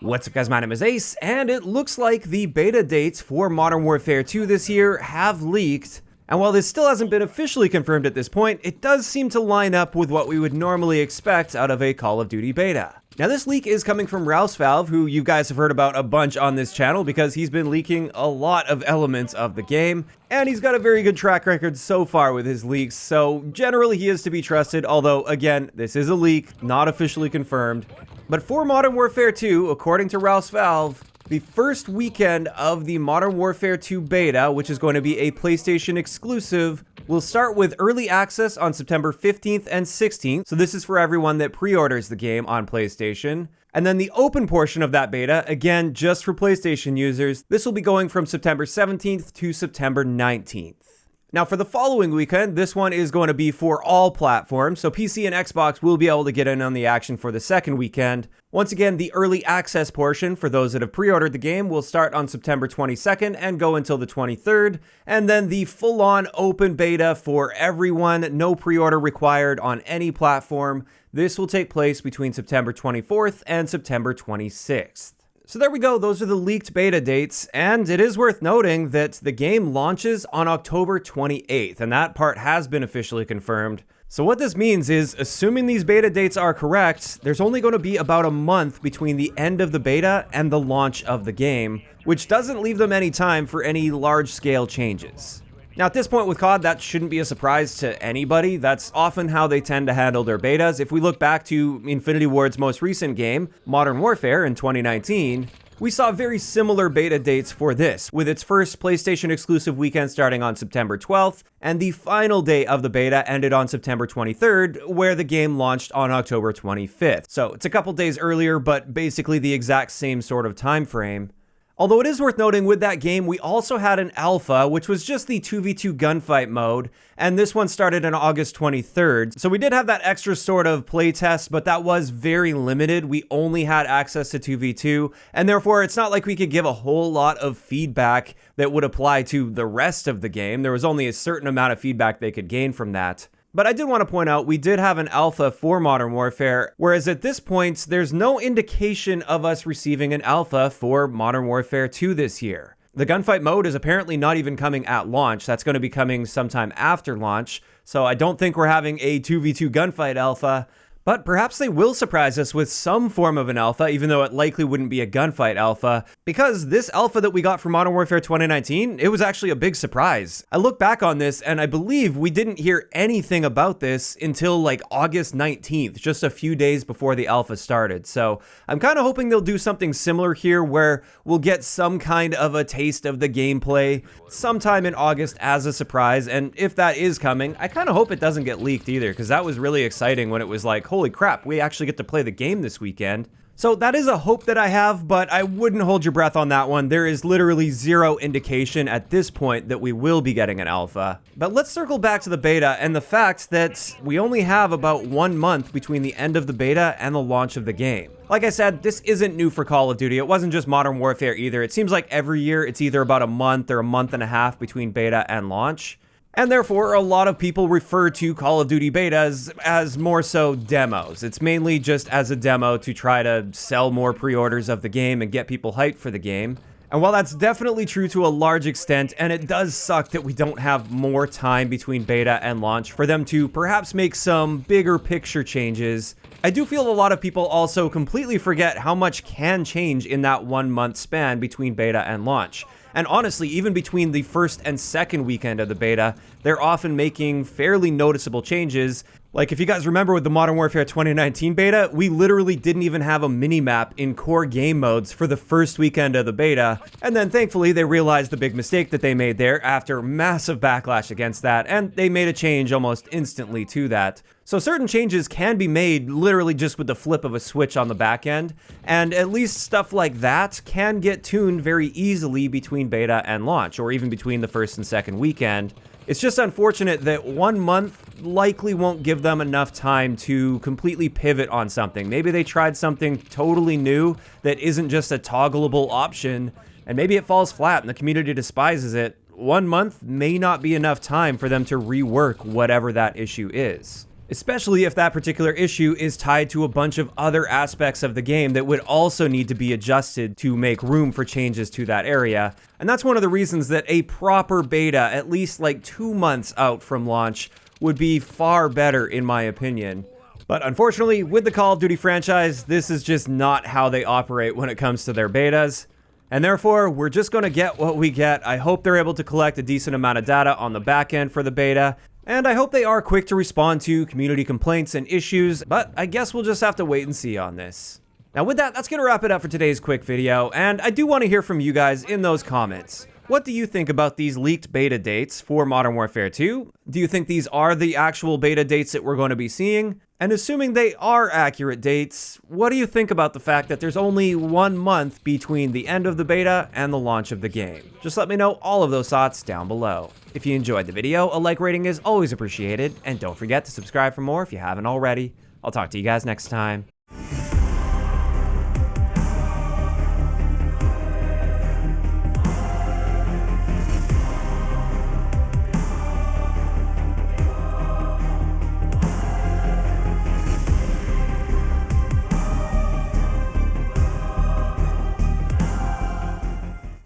What's up guys, my name is Ace, and it looks like the beta dates for Modern Warfare 2 this year have leaked. And while this still hasn't been officially confirmed at this point, it does seem to line up with what we would normally expect out of a Call of Duty beta. Now this leak is coming from RouseValve, who you guys have heard about a bunch on this channel because he's been leaking a lot of elements of the game, and he's got a very good track record so far with his leaks, so generally he is to be trusted, although again, this is a leak, not officially confirmed. But for Modern Warfare 2, according to RouseValve, the first weekend of the Modern Warfare 2 beta, which is going to be a PlayStation exclusive, will start with early access on September 15th and 16th. So this is for everyone that pre-orders the game on PlayStation. And then the open portion of that beta, again, just for PlayStation users, this will be going from September 17th to September 19th. Now for the following weekend, this one is going to be for all platforms, so PC and Xbox will be able to get in on the action for the second weekend. Once again, the early access portion for those that have pre-ordered the game will start on September 22nd and go until the 23rd, and then the full-on open beta for everyone, no pre-order required on any platform. This will take place between September 24th and September 26th. So there we go, those are the leaked beta dates, and it is worth noting that the game launches on October 28th, and that part has been officially confirmed. So what this means is, assuming these beta dates are correct, there's only going to be about a month between the end of the beta and the launch of the game, which doesn't leave them any time for any large-scale changes. Now at this point with COD, that shouldn't be a surprise to anybody. That's often how they tend to handle their betas. If we look back to Infinity Ward's most recent game, Modern Warfare in 2019, we saw very similar beta dates for this, with its first PlayStation exclusive weekend starting on September 12th, and the final day of the beta ended on September 23rd, where the game launched on October 25th. So it's a couple days earlier, but basically the exact same sort of time frame. Although it is worth noting with that game, we also had an alpha, which was just the 2v2 gunfight mode, and this one started on August 23rd. So we did have that extra sort of playtest, but that was very limited. We only had access to 2v2, and therefore it's not like we could give a whole lot of feedback that would apply to the rest of the game. There was only a certain amount of feedback they could gain from that. But I did want to point out, we did have an alpha for Modern Warfare, whereas at this point, there's no indication of us receiving an alpha for Modern Warfare 2 this year. The gunfight mode is apparently not even coming at launch. That's going to be coming sometime after launch, so I don't think we're having a 2v2 gunfight alpha. But perhaps they will surprise us with some form of an alpha, even though it likely wouldn't be a gunfight alpha, because this alpha that we got for Modern Warfare 2019, it was actually a big surprise. I look back on this and I believe we didn't hear anything about this until like August 19th, just a few days before the alpha started. So I'm kind of hoping they'll do something similar here where we'll get some kind of a taste of the gameplay sometime in August as a surprise. And if that is coming, I kind of hope it doesn't get leaked either, because that was really exciting when it was like, holy crap, we actually get to play the game this weekend. So that is a hope that I have, but I wouldn't hold your breath on that one. There is literally zero indication at this point that we will be getting an alpha. But let's circle back to the beta and the fact that we only have about 1 month between the end of the beta and the launch of the game. Like I said, this isn't new for Call of Duty. It wasn't just Modern Warfare either. It seems like every year it's either about a month or a month and a half between beta and launch. And therefore, a lot of people refer to Call of Duty betas as more so demos. It's mainly just as a demo to try to sell more pre-orders of the game and get people hyped for the game. And while that's definitely true to a large extent, and it does suck that we don't have more time between beta and launch for them to perhaps make some bigger picture changes, I do feel a lot of people also completely forget how much can change in that 1 month span between beta and launch. And honestly, even between the first and second weekend of the beta, they're often making fairly noticeable changes. Like if you guys remember with the Modern Warfare 2019 beta, we literally didn't even have a mini-map in core game modes for the first weekend of the beta. And then thankfully they realized the big mistake that they made there after massive backlash against that, and they made a change almost instantly to that. So certain changes can be made literally just with the flip of a switch on the back end, and at least stuff like that can get tuned very easily between beta and launch, or even between the first and second weekend. It's just unfortunate that 1 month likely won't give them enough time to completely pivot on something. Maybe they tried something totally new that isn't just a toggleable option, and maybe it falls flat and the community despises it. 1 month may not be enough time for them to rework whatever that issue is. especially if that particular issue is tied to a bunch of other aspects of the game that would also need to be adjusted to make room for changes to that area. And that's one of the reasons that a proper beta, at least like 2 months out from launch, would be far better in my opinion. But unfortunately, with the Call of Duty franchise, this is just not how they operate when it comes to their betas. And therefore, we're just going to get what we get. I hope they're able to collect a decent amount of data on the back end for the beta. And I hope they are quick to respond to community complaints and issues, but I guess we'll just have to wait and see on this. Now with that, that's going to wrap it up for today's quick video, and I do want to hear from you guys in those comments. What do you think about these leaked beta dates for Modern Warfare 2? Do you think these are the actual beta dates that we're going to be seeing? And assuming they are accurate dates, what do you think about the fact that there's only 1 month between the end of the beta and the launch of the game? Just let me know all of those thoughts down below. If you enjoyed the video, a like rating is always appreciated, and don't forget to subscribe for more if you haven't already. I'll talk to you guys next time.